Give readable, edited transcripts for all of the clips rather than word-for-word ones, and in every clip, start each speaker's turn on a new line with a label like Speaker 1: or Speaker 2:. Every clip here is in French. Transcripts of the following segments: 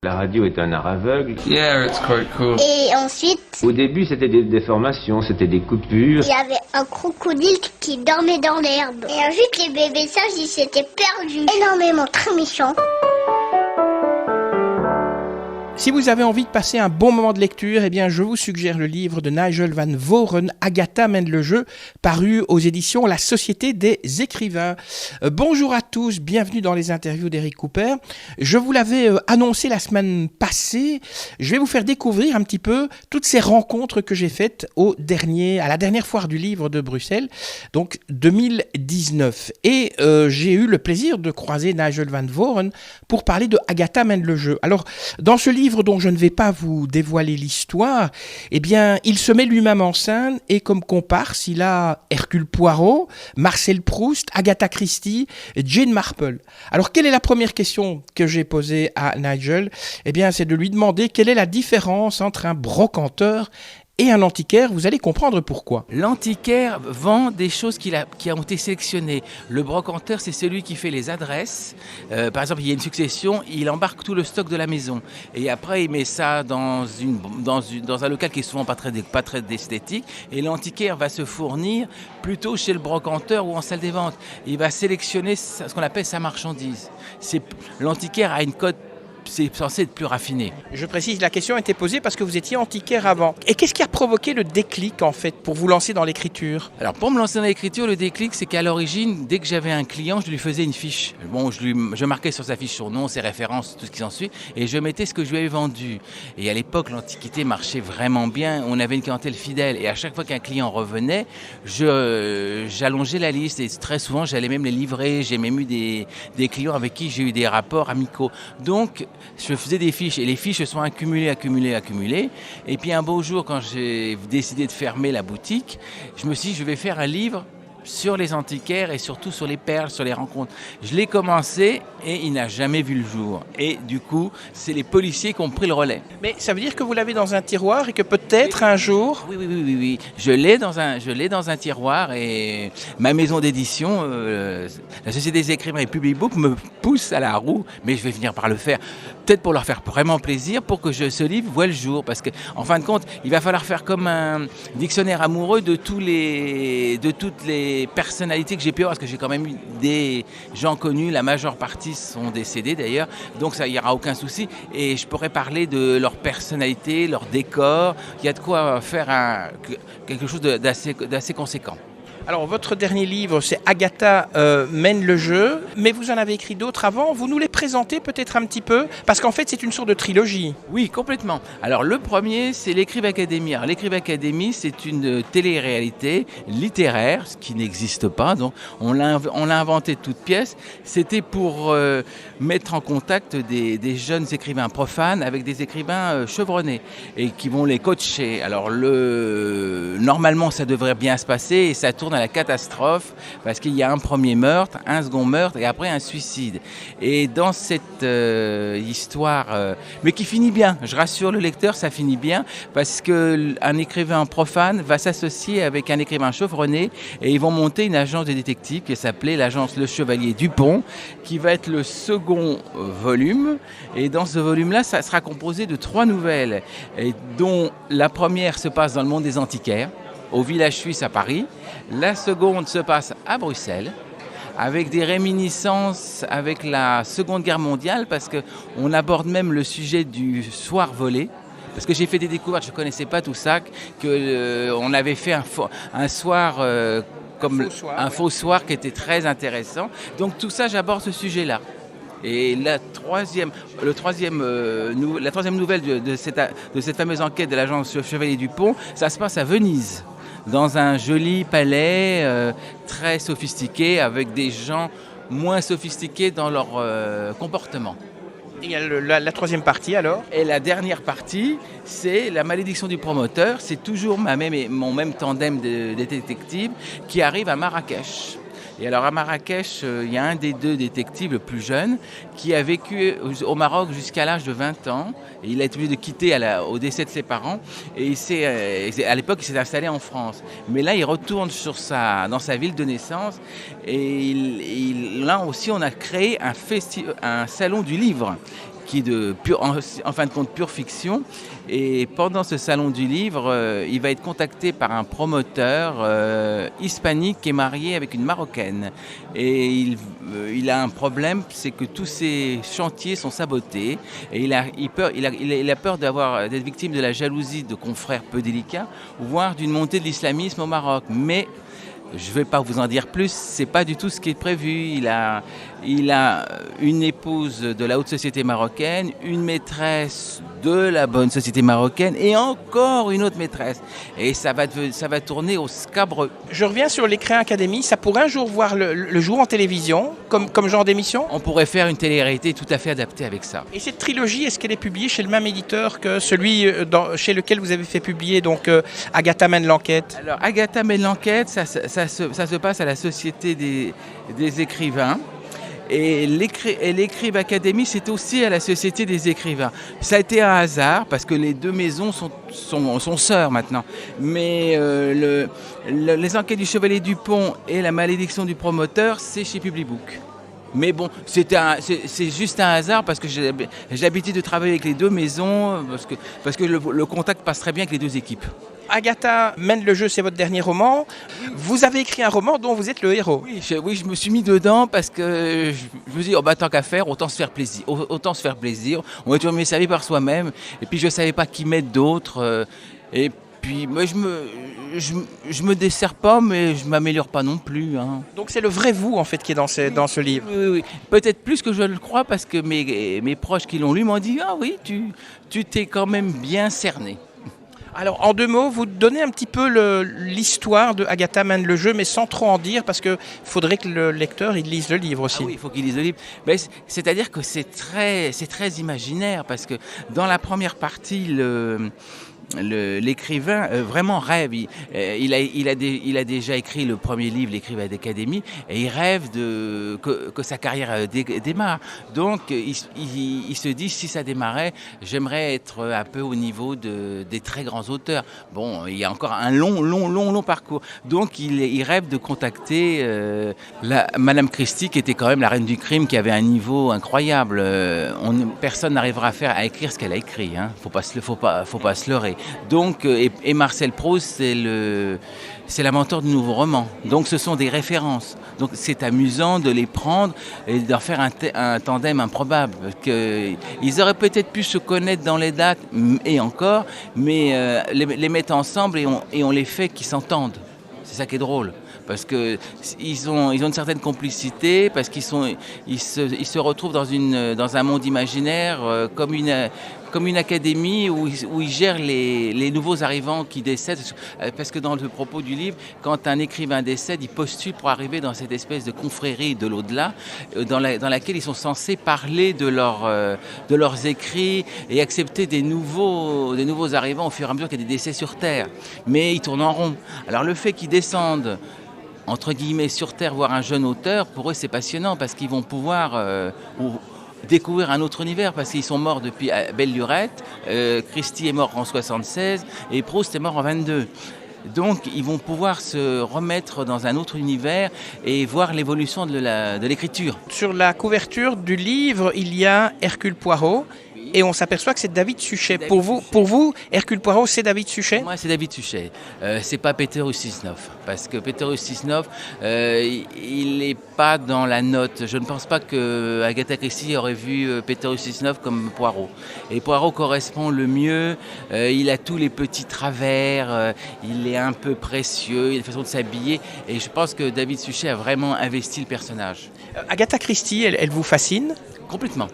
Speaker 1: La radio est un art aveugle.
Speaker 2: Yeah, it's quite cool.
Speaker 3: Et ensuite,
Speaker 1: Au début, c'était des déformations, c'était des coupures.
Speaker 3: il y avait un crocodile qui dormait dans l'herbe. Et ensuite, les bébés sages, ils s'étaient perdus. Énormément, très méchants.
Speaker 4: Si vous avez envie de passer un bon moment de lecture, eh bien, je vous suggère le livre de Nigel Van Voren, Agatha mène le jeu, paru aux éditions La Société des écrivains. Bonjour à tous, bienvenue dans les interviews d'Eric Cooper. Je vous l'avais annoncé la semaine passée, je vais vous faire découvrir un petit peu toutes ces rencontres que j'ai faites à la dernière foire du livre de Bruxelles, donc 2019. Et j'ai eu le plaisir de croiser Nigel Van Voren pour parler de Agatha mène le jeu. Alors, dans ce livre dont je ne vais pas vous dévoiler l'histoire, eh bien, il se met lui-même en scène et comme comparse, il a Hercule Poirot, Marcel Proust, Agatha Christie, Jane Marple. Alors, quelle est la première question que j'ai posée à Nigel ? Eh bien, c'est de lui demander quelle est la différence entre un brocanteur et un antiquaire. Vous allez comprendre pourquoi.
Speaker 5: L'antiquaire vend des choses qui ont été sélectionnées. Le brocanteur, c'est celui qui fait les adresses. Par exemple, il y a une succession, il embarque tout le stock de la maison. Et après, il met ça dans un local qui est souvent pas très esthétique. Et l'antiquaire va se fournir plutôt chez le brocanteur ou en salle des ventes. Il va sélectionner ce qu'on appelle sa marchandise. L'antiquaire a une cote. C'est censé être plus raffiné.
Speaker 4: Je précise, la question était posée parce que vous étiez antiquaire avant. Et qu'est-ce qui a provoqué le déclic, en fait, pour vous lancer dans l'écriture ?
Speaker 5: Alors, pour me lancer dans l'écriture, le déclic, c'est qu'à l'origine, dès que j'avais un client, je lui faisais une fiche. Bon, je marquais sur sa fiche son nom, ses références, tout ce qui s'ensuit, et je mettais ce que je lui avais vendu. Et à l'époque, l'Antiquité marchait vraiment bien. On avait une clientèle fidèle. Et à chaque fois qu'un client revenait, j'allongeais la liste. Et très souvent, j'allais même les livrer. J'ai même eu des clients avec qui j'ai eu des rapports amicaux. Donc, je faisais des fiches et les fiches se sont accumulées. Et puis un beau jour, quand j'ai décidé de fermer la boutique, je me suis dit, je vais faire un livre sur les antiquaires et surtout sur les perles, sur les rencontres. Je l'ai commencé et il n'a jamais vu le jour. Et du coup, c'est les policiers qui ont pris le relais.
Speaker 4: Mais ça veut dire que vous l'avez dans un tiroir et que peut-être un jour...
Speaker 5: Oui. Je l'ai dans un tiroir et ma maison d'édition, la Société des écrivains et Public Book me pousse à la roue, mais je vais finir par le faire. Peut-être pour leur faire vraiment plaisir, pour que ce livre voie le jour. Parce qu'en fin de compte, il va falloir faire comme un dictionnaire amoureux de toutes les personnalités que j'ai pu avoir, parce que j'ai quand même eu des gens connus, la majeure partie sont décédés d'ailleurs, donc ça, il n'y aura aucun souci. Et je pourrais parler de leur personnalité, leur décor. Il y a de quoi faire quelque chose d'assez conséquent.
Speaker 4: Alors, votre dernier livre, c'est Agatha mène le jeu, mais vous en avez écrit d'autres avant. Vous nous les présentez peut-être un petit peu, parce qu'en fait, c'est une sorte de trilogie.
Speaker 5: Oui, complètement. Alors, le premier, c'est l'Écrivain Académie. Alors, l'Écrivain Académie, c'est une télé-réalité littéraire, ce qui n'existe pas. Donc, on l'a inventé de toutes pièces. C'était pour mettre en contact des jeunes écrivains profanes avec des écrivains chevronnés et qui vont les coacher. Alors, normalement, ça devrait bien se passer et ça tourne à la catastrophe parce qu'il y a un premier meurtre, un second meurtre et après un suicide. Et dans cette histoire, mais qui finit bien, je rassure le lecteur, ça finit bien parce qu'un écrivain profane va s'associer avec un écrivain chevronné et ils vont monter une agence de détectives qui s'appelait l'agence Le Chevalier Dupont, qui va être le second volume. Et dans ce volume-là, ça sera composé de 3 nouvelles, et dont la première se passe dans le monde des antiquaires, au village suisse à Paris. La seconde se passe à Bruxelles, avec des réminiscences avec la Seconde Guerre mondiale, parce qu'on aborde même le sujet du soir volé. Parce que j'ai fait des découvertes, je ne connaissais pas tout ça, qu'on avait fait un soir comme un faux soir qui était très intéressant. Donc tout ça, j'aborde ce sujet-là. Et la troisième nouvelle de cette fameuse enquête de l'agence Chevalier Dupont, ça se passe à Venise, dans un joli palais très sophistiqué, avec des gens moins sophistiqués dans leur comportement.
Speaker 4: Et il y a la troisième partie alors ?
Speaker 5: Et la dernière partie, c'est la malédiction du promoteur. C'est toujours mon même tandem de détectives qui arrive à Marrakech. Et alors à Marrakech, il y a un des 2 détectives, le plus jeune, qui a vécu au Maroc jusqu'à l'âge de 20 ans. Et il a été obligé de quitter au décès de ses parents. Et à l'époque, il s'est installé en France. Mais là, il retourne dans sa ville de naissance. Et là aussi, on a créé un salon du livre qui est en fin de compte pure fiction. Et pendant ce salon du livre, il va être contacté par un promoteur hispanique qui est marié avec une Marocaine. Et il a un problème, c'est que tous ses chantiers sont sabotés. Et il a peur d'être victime de la jalousie de confrères peu délicats, voire d'une montée de l'islamisme au Maroc. Mais je ne vais pas vous en dire plus, c'est pas du tout ce qui est prévu. Il a une épouse de la haute société marocaine, une maîtresse de la bonne société marocaine et encore une autre maîtresse. Et ça va tourner au scabreux.
Speaker 4: Je reviens sur l'Écrin Academy, ça pourrait un jour voir le jour en télévision, comme genre d'émission?
Speaker 5: On pourrait faire une télé-réalité tout à fait adaptée avec ça.
Speaker 4: Et cette trilogie, est-ce qu'elle est publiée chez le même éditeur que celui chez lequel vous avez fait publier donc Agatha mène l'enquête?
Speaker 5: Alors Agatha mène l'enquête, ça se passe à la Société des écrivains. Et l'Écrive Academy, c'est aussi à la Société des écrivains. Ça a été un hasard, parce que les deux maisons sont sœurs maintenant. Mais les enquêtes du Chevalier Dupont et la malédiction du promoteur, c'est chez Publibook. Mais bon, c'est juste un hasard, parce que j'ai l'habitude de travailler avec les deux maisons, parce que le contact passe très bien avec les deux équipes.
Speaker 4: Agatha mène le jeu, c'est votre dernier roman. Vous avez écrit un roman dont vous êtes le héros.
Speaker 5: Oui, je me suis mis dedans parce que je me dis, tant qu'à faire, autant se faire plaisir. On est toujours mieux servi par soi-même. Et puis je ne savais pas qui mettre d'autres. Et puis moi, je me desserre pas, mais je m'améliore pas non plus. Hein.
Speaker 4: Donc c'est le vrai vous en fait qui est dans ce livre.
Speaker 5: Oui. Peut-être plus que je le crois, parce que mes proches qui l'ont lu m'ont dit, ah oui, tu t'es quand même bien cerné.
Speaker 4: Alors, en deux mots, vous donnez un petit peu l'histoire de Agatha mène le jeu, mais sans trop en dire, parce qu'il faudrait que le lecteur il lise le livre aussi.
Speaker 5: Ah oui, il faut qu'il lise le livre. Mais c'est-à-dire que c'est très imaginaire, parce que dans la première partie, l'écrivain vraiment rêve. Il a déjà écrit le premier livre, l'Écrive Academy, et il rêve que sa carrière démarre. Donc il se dit, si ça démarrait, j'aimerais être un peu au niveau des très grands auteurs. Bon, il y a encore un long parcours. Donc il rêve de contacter Madame Christie, qui était quand même la reine du crime, qui avait un niveau incroyable. Personne n'arrivera à écrire ce qu'elle a écrit. Hein. Faut pas se leurrer. Donc, et Marcel Proust, c'est l'inventeur du nouveau roman. Donc ce sont des références. Donc c'est amusant de les prendre et d'en faire un tandem improbable. Ils auraient peut-être pu se connaître dans les dates, et encore, mais les mettre ensemble et on les fait qu'ils s'entendent. C'est ça qui est drôle. Parce qu'ils ont une certaine complicité, parce qu'ils se retrouvent dans un monde imaginaire comme une académie où ils gèrent les nouveaux arrivants qui décèdent. Parce que dans le propos du livre, quand un écrivain décède, il postule pour arriver dans cette espèce de confrérie de l'au-delà, dans laquelle ils sont censés parler de leurs écrits et accepter des nouveaux arrivants au fur et à mesure qu'il y a des décès sur Terre. Mais ils tournent en rond. Alors le fait qu'ils descendent entre guillemets sur Terre voir un jeune auteur, pour eux c'est passionnant, parce qu'ils vont pouvoir découvrir un autre univers, parce qu'ils sont morts depuis belle lurette. Christie est mort en 76 et Proust est mort en 22. Donc ils vont pouvoir se remettre dans un autre univers et voir l'évolution de l'écriture.
Speaker 4: Sur la couverture du livre, il y a Hercule Poirot. Et on s'aperçoit que c'est David Suchet. Pour vous, Hercule Poirot, c'est David Suchet?
Speaker 5: Pour moi, c'est David Suchet. C'est pas Peter Ustinov. Parce que Peter Ustinov, il n'est pas dans la note. Je ne pense pas que Agatha Christie aurait vu Peter Ustinov comme Poirot. Et Poirot correspond le mieux. Il a tous les petits travers. Il est un peu précieux. Il a une façon de s'habiller. Et je pense que David Suchet a vraiment investi le personnage.
Speaker 4: Agatha Christie, elle vous fascine?
Speaker 5: Complètement.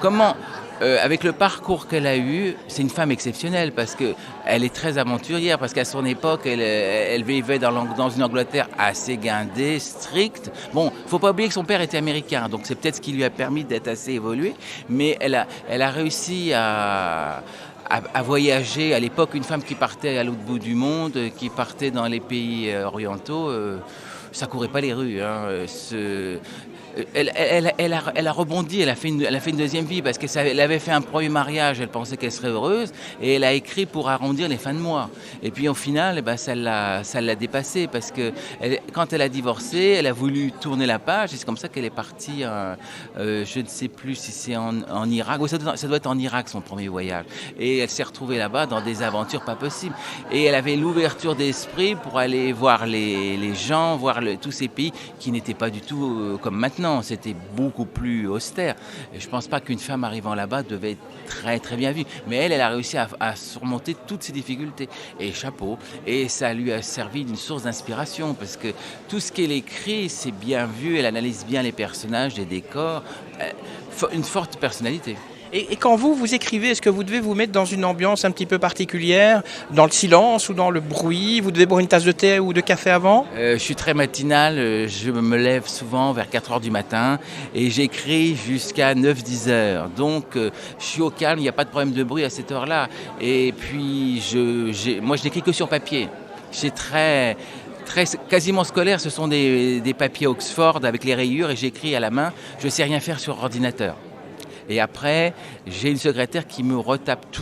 Speaker 5: Comment avec le parcours qu'elle a eu, c'est une femme exceptionnelle, parce qu'elle est très aventurière, parce qu'à son époque, elle vivait dans une Angleterre assez guindée, stricte. Bon, faut pas oublier que son père était américain, donc c'est peut-être ce qui lui a permis d'être assez évoluée, mais elle a réussi à voyager. À l'époque, une femme qui partait à l'autre bout du monde, qui partait dans les pays orientaux, ça courait pas les rues. Hein. elle a rebondi, elle a fait une deuxième vie parce qu'elle avait fait un premier mariage, elle pensait qu'elle serait heureuse et elle a écrit pour arrondir les fins de mois. Et puis au final, ça l'a dépassée parce que quand elle a divorcé, elle a voulu tourner la page et c'est comme ça qu'elle est partie, je ne sais plus si c'est en Irak, oui, ça doit être en Irak son premier voyage. Et elle s'est retrouvée là-bas dans des aventures pas possibles. Et elle avait l'ouverture d'esprit pour aller voir les gens, voir tous ces pays qui n'étaient pas du tout comme maintenant. C'était beaucoup plus austère. Et je ne pense pas qu'une femme arrivant là-bas devait être très très bien vue. Mais elle a réussi à surmonter toutes ces difficultés. Et chapeau. Et ça lui a servi d'une source d'inspiration parce que tout ce qu'elle écrit, c'est bien vu. Elle analyse bien les personnages, les décors. Une forte personnalité.
Speaker 4: Et quand vous écrivez, est-ce que vous devez vous mettre dans une ambiance un petit peu particulière, dans le silence ou dans le bruit? Vous devez boire une tasse de thé ou de café avant?
Speaker 5: Je suis très matinal, je me lève souvent vers 4h du matin et j'écris jusqu'à 9-10 heures. Donc je suis au calme, il n'y a pas de problème de bruit à cette heure-là. Et puis moi je n'écris que sur papier. C'est quasiment scolaire, ce sont des papiers Oxford avec les rayures et j'écris à la main. Je ne sais rien faire sur ordinateur. Et après, j'ai une secrétaire qui me retape tout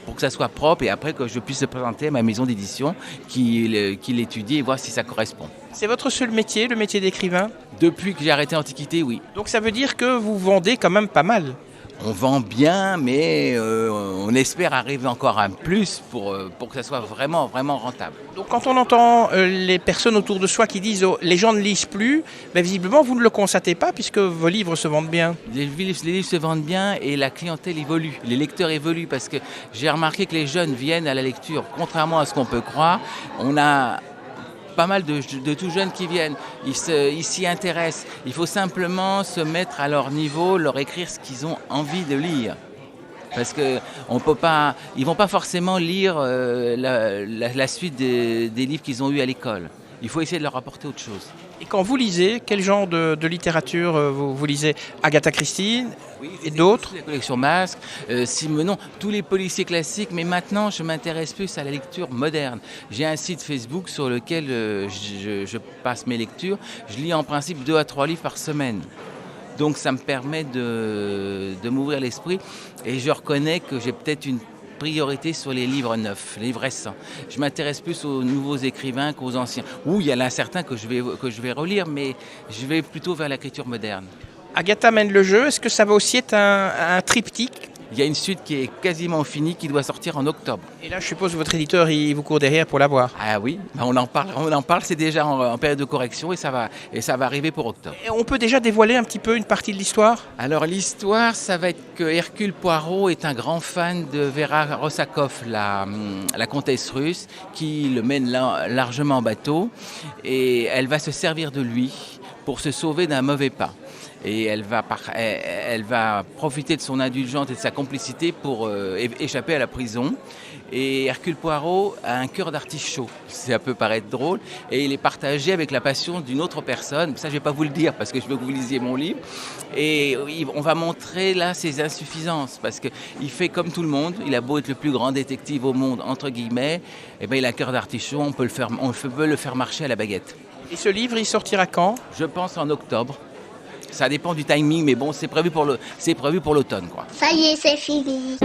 Speaker 5: pour que ça soit propre et après que je puisse le présenter à ma maison d'édition qui l'étudie et voir si ça correspond.
Speaker 4: C'est votre seul métier, le métier d'écrivain?
Speaker 5: Depuis que j'ai arrêté l'Antiquité, oui.
Speaker 4: Donc ça veut dire que vous vendez quand même pas mal?
Speaker 5: On vend bien, mais on espère arriver encore à un plus pour que ça soit vraiment, vraiment rentable.
Speaker 4: Donc quand on entend les personnes autour de soi qui disent les gens ne lisent plus, ben visiblement vous ne le constatez pas puisque vos livres se vendent bien.
Speaker 5: Les livres se vendent bien et la clientèle évolue, les lecteurs évoluent parce que j'ai remarqué que les jeunes viennent à la lecture. Contrairement à ce qu'on peut croire, on a pas mal de tout jeunes qui viennent, ils s'y intéressent. Il faut simplement se mettre à leur niveau, leur écrire ce qu'ils ont envie de lire. Parce que ils vont pas forcément lire la suite des livres qu'ils ont eus à l'école. Il faut essayer de leur apporter autre chose.
Speaker 4: Et quand vous lisez, quel genre de littérature vous lisez? Agatha Christie et d'autres?
Speaker 5: La collection Masque, Simenon, tous les policiers classiques, mais maintenant je m'intéresse plus à la lecture moderne. J'ai un site Facebook sur lequel je passe mes lectures. Je lis en principe 2 à 3 livres par semaine. Donc ça me permet de m'ouvrir l'esprit et je reconnais que j'ai peut-être une priorité sur les livres neufs, les livres récents. Je m'intéresse plus aux nouveaux écrivains qu'aux anciens. Oui, il y en a certains que je vais relire, mais je vais plutôt vers l'écriture moderne.
Speaker 4: Agatha mène le jeu, est-ce que ça va aussi être un triptyque?
Speaker 5: Il y a une suite qui est quasiment finie, qui doit sortir en octobre.
Speaker 4: Et là, je suppose que votre éditeur, il vous court derrière pour l'avoir.
Speaker 5: Ah oui, on en parle, c'est déjà en période de correction et ça va arriver pour octobre.
Speaker 4: Et on peut déjà dévoiler un petit peu une partie de l'histoire?
Speaker 5: Alors l'histoire, ça va être que Hercule Poirot est un grand fan de Vera Rosakoff, la comtesse russe, qui le mène largement en bateau et elle va se servir de lui pour se sauver d'un mauvais pas. Et elle va profiter de son indulgence et de sa complicité pour échapper à la prison. Et Hercule Poirot a un cœur d'artichaut, ça peut paraître drôle, et il est partagé avec la passion d'une autre personne. Ça, je ne vais pas vous le dire parce que je veux que vous lisiez mon livre. Et on va montrer là ses insuffisances parce qu'il fait comme tout le monde. Il a beau être le plus grand détective au monde, entre guillemets, et ben il a un cœur d'artichaut, on peut le faire marcher à la baguette.
Speaker 4: Et ce livre, il sortira quand?
Speaker 5: Je pense en octobre. Ça dépend du timing, mais bon, c'est prévu pour l'automne, quoi.
Speaker 3: Ça y est, c'est fini.